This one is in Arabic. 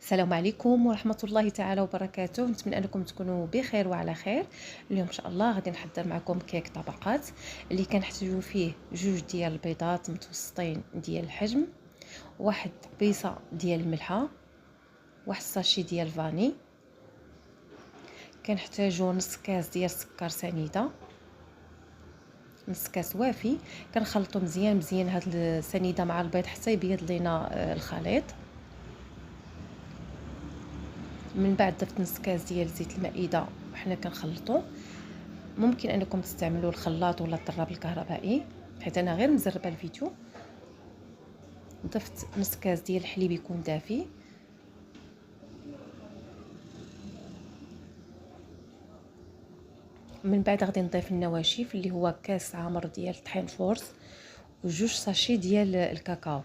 السلام عليكم ورحمة الله تعالى وبركاته. نتمنى انكم تكونوا بخير وعلى خير. اليوم ان شاء الله غادي نحضر معكم كيك طبقات اللي كنحتاجوا فيه جوج ديال البيضات متوسطين ديال الحجم، واحد طبيصه ديال الملحه، واحد الساشي ديال الفاني، كنحتاجوا نص كاس ديال السكر سنيده، نص كاس وافي. كنخلطوا مزيان هاد السنيده مع البيض حتى يبيض لينا الخليط. من بعد ضفت نص كاس ديال زيت المائده وحنا كنخلطوا. ممكن انكم تستعملوا الخلاط ولا الضراب الكهربائي، حيت انا غير مزربه الفيديو. ضفت نص كاس ديال الحليب يكون دافي، من بعد غادي نضيف النواشف اللي هو كاس عامر ديال طحين فورس وجوج ساشي ديال الكاكاو.